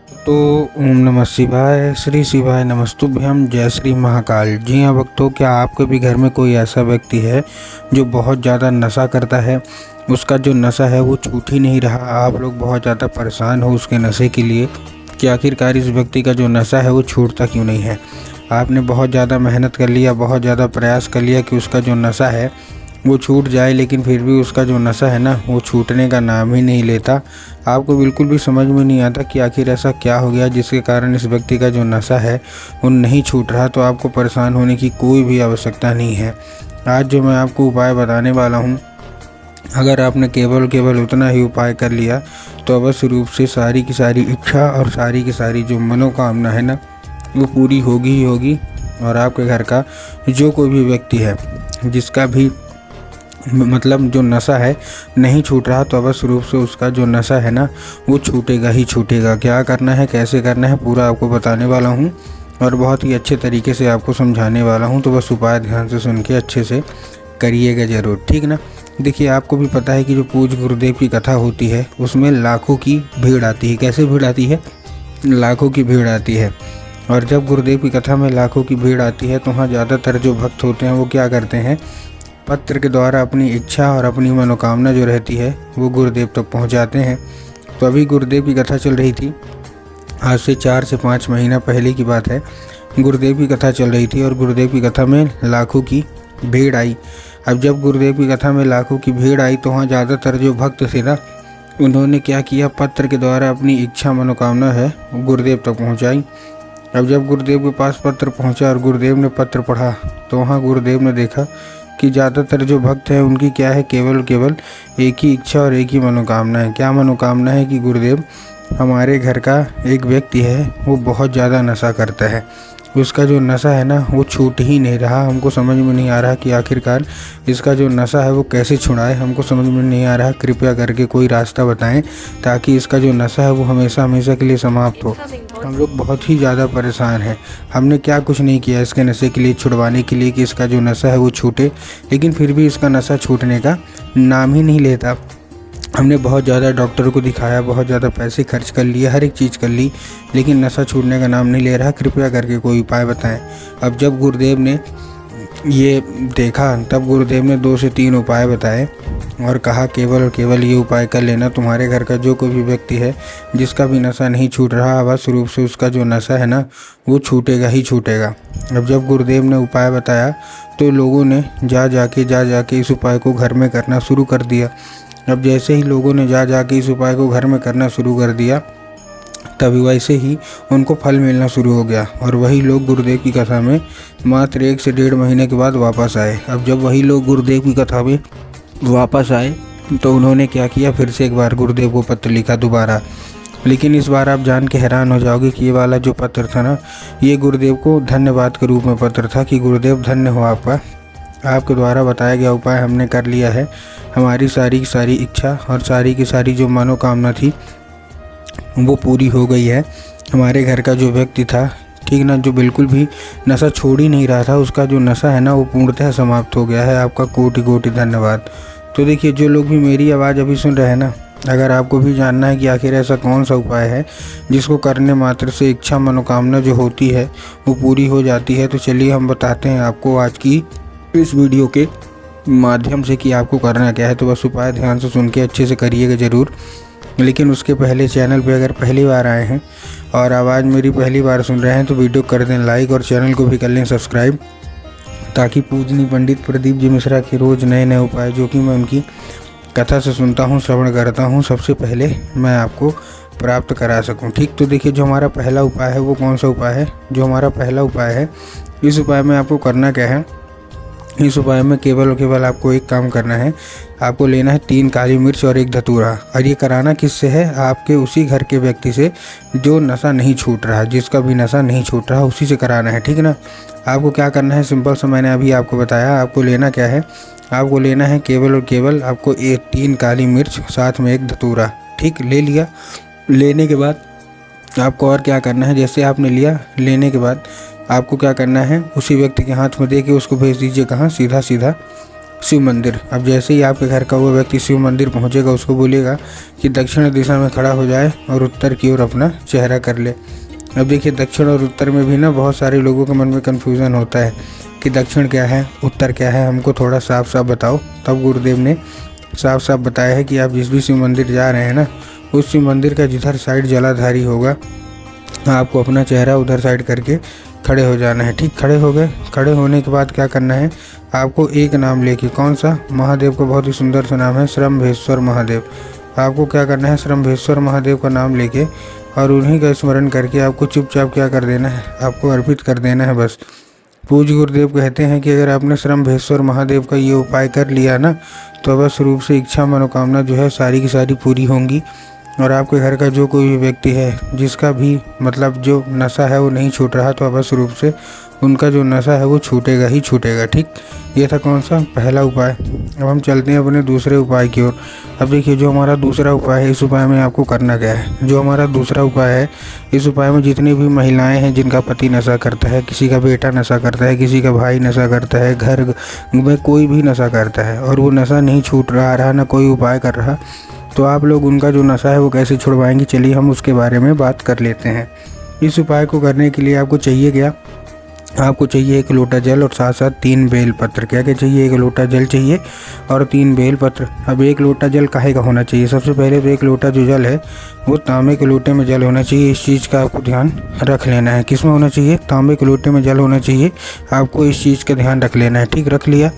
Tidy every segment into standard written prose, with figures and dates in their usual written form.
तो ओम नमः शिवाय, श्री शिवाय नमस्तुभ्यम, जय श्री महाकाल। जी हाँ भक्तों, क्या आपके भी घर में कोई ऐसा व्यक्ति है जो बहुत ज़्यादा नशा करता है? उसका जो नशा है वो छूट ही नहीं रहा। आप लोग बहुत ज़्यादा परेशान हो उसके नशे के लिए कि आखिरकार इस व्यक्ति का जो नशा है वो छूटता क्यों नहीं है। आपने बहुत ज़्यादा मेहनत कर लिया, बहुत ज़्यादा प्रयास कर लिया कि उसका जो नशा है वो छूट जाए, लेकिन फिर भी उसका जो नशा है ना वो छूटने का नाम ही नहीं लेता। आपको बिल्कुल भी समझ में नहीं आता कि आखिर ऐसा क्या हो गया जिसके कारण इस व्यक्ति का जो नशा है वो नहीं छूट रहा। तो आपको परेशान होने की कोई भी आवश्यकता नहीं है। आज जो मैं आपको उपाय बताने वाला हूँ, अगर आपने केवल उतना ही उपाय कर लिया तो अवश्य रूप से सारी की सारी इच्छा और सारी की सारी जो मनोकामना है ना वो पूरी होगी ही होगी। और आपके घर का जो कोई भी व्यक्ति है जिसका भी मतलब जो नशा है नहीं छूट रहा, तो अवश्य रूप से उसका जो नशा है ना वो छूटेगा ही छूटेगा। क्या करना है, कैसे करना है, पूरा आपको बताने वाला हूँ और बहुत ही अच्छे तरीके से आपको समझाने वाला हूँ। तो बस उपाय ध्यान से सुन के अच्छे से करिएगा ज़रूर, ठीक ना। देखिए, आपको भी पता है कि जो पूज्य गुरुदेव की कथा होती है उसमें लाखों की भीड़ आती है। कैसे भीड़ आती है? लाखों की भीड़ आती है। और जब गुरुदेव की कथा में लाखों की भीड़ आती है तो वहाँ ज़्यादातर जो भक्त होते हैं वो क्या करते हैं, पत्र के द्वारा अपनी इच्छा और अपनी मनोकामना जो रहती है वो गुरुदेव तक पहुंचाते हैं। तो अभी गुरुदेव की कथा चल रही थी, आज से 4 से 5 महीना पहले की बात है। गुरुदेव की कथा चल रही थी और गुरुदेव की कथा में लाखों की भीड़ आई। अब जब गुरुदेव की कथा में लाखों की भीड़ आई तो वहाँ ज़्यादातर जो भक्त थे ना उन्होंने क्या किया, पत्र के द्वारा अपनी इच्छा मनोकामना है वो गुरुदेव तक पहुँचाई। अब जब गुरुदेव के पास पत्र पहुँचा और गुरुदेव ने पत्र पढ़ा तो वहाँ गुरुदेव ने देखा कि ज़्यादातर जो भक्त हैं उनकी क्या है, केवल एक ही इच्छा और एक ही मनोकामना है। क्या मनोकामना है कि गुरुदेव, हमारे घर का एक व्यक्ति है वो बहुत ज़्यादा नशा करता है, उसका जो नशा है ना वो छूट ही नहीं रहा। हमको समझ में नहीं आ रहा कि आखिरकार इसका जो नशा है वो कैसे छुड़ाए, हमको समझ में नहीं आ रहा। कृपया करके कोई रास्ता बताएं ताकि इसका जो नशा है वो हमेशा हमेशा के लिए समाप्त हो। हम लोग बहुत ही ज़्यादा परेशान हैं। हमने क्या कुछ नहीं किया इसके नशे के लिए, छुड़वाने के लिए कि इसका जो नशा है वो छूटे, लेकिन फिर भी इसका नशा छूटने का नाम ही नहीं लेता। हमने बहुत ज़्यादा डॉक्टर को दिखाया, बहुत ज़्यादा पैसे खर्च कर लिए, हर एक चीज़ कर ली, लेकिन नशा छूटने का नाम नहीं ले रहा। कृपया करके कोई उपाय बताएं। अब जब गुरुदेव ने ये देखा तब गुरुदेव ने 2 से 3 उपाय बताए और कहा केवल और केवल ये उपाय कर लेना, तुम्हारे घर का जो कोई भी व्यक्ति है जिसका भी नशा नहीं छूट रहा, अवश्य रूप से उसका जो नशा है ना वो छूटेगा ही छूटेगा। अब जब गुरुदेव ने उपाय बताया तो लोगों ने जा जाके इस उपाय को घर में करना शुरू कर दिया। अब जैसे ही लोगों ने जा जाके इस उपाय को घर में करना शुरू कर दिया, तभी वैसे ही उनको फल मिलना शुरू हो गया और वही लोग गुरुदेव की कथा में मात्र 1 से 1.5 महीने के बाद वापस आए। अब जब वही लोग गुरुदेव की कथा में वापस आए तो उन्होंने क्या किया, फिर से एक बार गुरुदेव को पत्र लिखा दोबारा। लेकिन इस बार आप जान के हैरान हो जाओगे कि ये वाला जो पत्र था ना ये गुरुदेव को धन्यवाद के रूप में पत्र था कि गुरुदेव धन्य हो आपका, आपके द्वारा बताया गया उपाय हमने कर लिया है। हमारी सारी की सारी इच्छा और सारी की सारी जो मनोकामना थी वो पूरी हो गई है। हमारे घर का जो व्यक्ति था, ठीक ना, जो बिल्कुल भी नशा छोड़ ही नहीं रहा था, उसका जो नशा है ना वो पूर्णतः समाप्त हो गया है। आपका कोटि कोटि धन्यवाद। तो देखिए, जो लोग भी मेरी आवाज़ अभी सुन रहे हैं ना, अगर आपको भी जानना है कि आखिर ऐसा कौन सा उपाय है जिसको करने मात्र से इच्छा मनोकामना जो होती है वो पूरी हो जाती है, तो चलिए हम बताते हैं आपको आज की इस वीडियो के माध्यम से कि आपको करना क्या है। तो बस उपाय ध्यान से सुन के अच्छे से करिएगा ज़रूर। लेकिन उसके पहले चैनल पे अगर पहली बार आए हैं और आवाज़ मेरी पहली बार सुन रहे हैं तो वीडियो कर दें लाइक और चैनल को भी कर लें सब्सक्राइब, ताकि पूजनीय पंडित प्रदीप जी मिश्रा के रोज़ नए नए उपाय जो कि मैं उनकी कथा से सुनता हूँ, श्रवण करता हूँ, सबसे पहले मैं आपको प्राप्त करा सकूँ। ठीक, तो देखिए, जो हमारा पहला उपाय है वो कौन सा उपाय है? जो हमारा पहला उपाय है, इस उपाय में आपको करना क्या है, इस उपाय में केवल और केवल आपको एक काम करना है। आपको लेना है 3 काली मिर्च और 1 धतूरा। और ये कराना किससे है? आपके उसी घर के व्यक्ति से जो नशा नहीं छूट रहा, जिसका भी नशा नहीं छूट रहा, उसी से कराना है, ठीक ना। आपको क्या करना है, सिंपल सा मैंने अभी आपको बताया। आपको लेना क्या है, आपको लेना है केवल और केवल आपको 3 काली मिर्च साथ में 1 धतूरा। ठीक, ले लिया। लेने के बाद आपको और क्या करना है, जैसे आपने लिया, लेने के बाद आपको क्या करना है, उसी व्यक्ति के हाथ में दे के उसको भेज दीजिए कहाँ, सीधा शिव मंदिर। अब जैसे ही आपके घर का वो व्यक्ति शिव मंदिर पहुंचेगा, उसको बोलेगा कि दक्षिण दिशा में खड़ा हो जाए और उत्तर की ओर अपना चेहरा कर ले। अब देखिए, दक्षिण और उत्तर में भी ना बहुत सारे लोगों के मन में कन्फ्यूज़न होता है कि दक्षिण क्या है, उत्तर क्या है, हमको थोड़ा साफ साफ बताओ। तब गुरुदेव ने साफ साफ बताया है कि आप जिस भी शिव मंदिर जा रहे हैं ना, उस शिव मंदिर का जिधर साइड जलाधारी होगा, आपको अपना चेहरा उधर साइड करके खड़े हो जाना है। ठीक, खड़े हो गए। खड़े होने के बाद क्या करना है, आपको एक नाम लेके, कौन सा, महादेव का बहुत ही सुंदर सा नाम है, श्रम्भेश्वर महादेव। आपको क्या करना है, श्रम्भेश्वर महादेव का नाम लेके और उन्हीं का स्मरण करके आपको चुपचाप क्या कर देना है, आपको अर्पित कर देना है बस। पूज्य गुरुदेव कहते हैं कि अगर आपने श्रम्भेश्वर महादेव का ये उपाय कर लिया ना, तो अवश्य रूप से इच्छा मनोकामना जो है सारी की सारी पूरी होंगी। और आपके घर का जो कोई भी व्यक्ति है जिसका भी मतलब जो नशा है वो नहीं छूट रहा, तो अवश्य रूप से उनका जो नशा है वो छूटेगा ही छूटेगा। ठीक, ये था कौन सा, पहला उपाय। अब हम चलते हैं अपने दूसरे उपाय की ओर। अब देखिए, जो हमारा दूसरा उपाय है, इस उपाय में आपको करना क्या है। जो हमारा दूसरा उपाय है, इस उपाय में जितनी भी महिलाएं हैं जिनका पति नशा करता है, किसी का बेटा नशा करता है, किसी का भाई नशा करता है, घर में कोई भी नशा करता है और वो नशा नहीं छूट रहा ना कोई उपाय कर रहा, तो आप लोग उनका जो नशा है वो कैसे छुड़वाएंगे, चलिए हम उसके बारे में बात कर लेते हैं। इस उपाय को करने के लिए आपको चाहिए क्या, आपको चाहिए 1 लोटा जल और साथ साथ 3 बेलपत्र। क्या क्या चाहिए, 1 लोटा जल चाहिए और 3 बेलपत्र। अब 1 लोटा जल काहे का होना चाहिए, सबसे पहले तो 1 लोटा जो जल है वो तांबे के लोटे में जल होना चाहिए। इस चीज़ का आपको ध्यान रख लेना है। किस में होना चाहिए, तांबे के लोटे में जल होना चाहिए। आपको इस चीज़ का ध्यान रख लेना है। ठीक, रख लिया।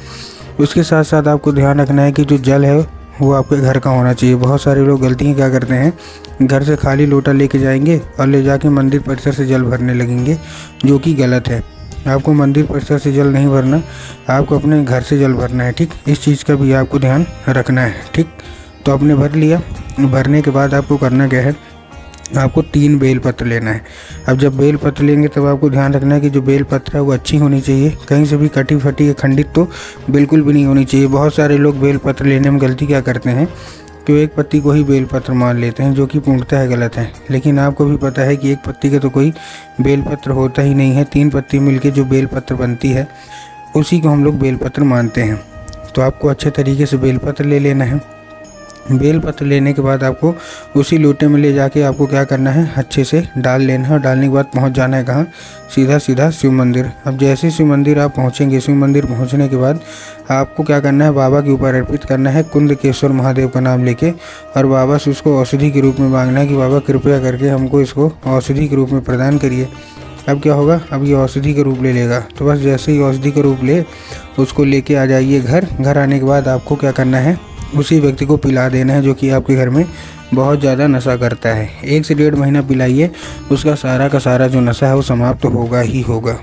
उसके साथ साथ आपको ध्यान रखना है कि जो जल है वो आपके घर का होना चाहिए। बहुत सारे लोग गलती क्या करते हैं, घर से खाली लोटा लेके जाएंगे और ले जाके मंदिर परिसर से जल भरने लगेंगे, जो कि गलत है। आपको मंदिर परिसर से जल नहीं भरना, आपको अपने घर से जल भरना है। ठीक, इस चीज़ का भी आपको ध्यान रखना है। ठीक, तो आपने भर लिया। भरने के बाद आपको करना क्या है, आपको 3 बेलपत्र लेना है। अब जब बेलपत्र लेंगे तब आपको ध्यान रखना है कि जो बेलपत्र है वो अच्छी होनी चाहिए, कहीं से भी कटी फटी या खंडित तो बिल्कुल भी नहीं होनी चाहिए। बहुत सारे लोग बेलपत्र लेने में गलती क्या करते हैं कि वो एक पत्ती को ही बेलपत्र मान लेते हैं, जो कि पूर्णतः गलत है। लेकिन आपको भी पता है कि एक पत्ती के तो कोई बेलपत्र होता ही नहीं है, 3 पत्ती मिलके जो बेलपत्र बनती है उसी को हम लोग बेलपत्र मानते हैं। तो आपको अच्छे तरीके से बेलपत्र ले लेना है। बेलपत्र लेने के बाद आपको उसी लोटे में ले जाके आपको क्या करना है, अच्छे से डाल लेना है। और डालने के बाद पहुंच जाना है कहाँ, सीधा सीधा शिव मंदिर। अब जैसे शिव मंदिर आप पहुंचेंगे, शिव मंदिर पहुंचने के बाद आपको क्या करना है, बाबा के ऊपर अर्पित करना है कुंदकेश्वर महादेव का नाम लेके, और बाबा से उसको औषधि के रूप में मांगना है कि बाबा कृपया करके हमको इसको औषधि के रूप में प्रदान करिए। अब क्या होगा, अब ये औषधि का रूप ले लेगा। तो बस जैसे ही औषधि का रूप ले, उसको लेके आ जाइए घर। घर आने के बाद आपको क्या करना है, उसी व्यक्ति को पिला देना है जो कि आपके घर में बहुत ज़्यादा नशा करता है। 1 से 1.5 महीना पिलाइए, उसका सारा का सारा जो नशा है वो समाप्त होगा ही होगा।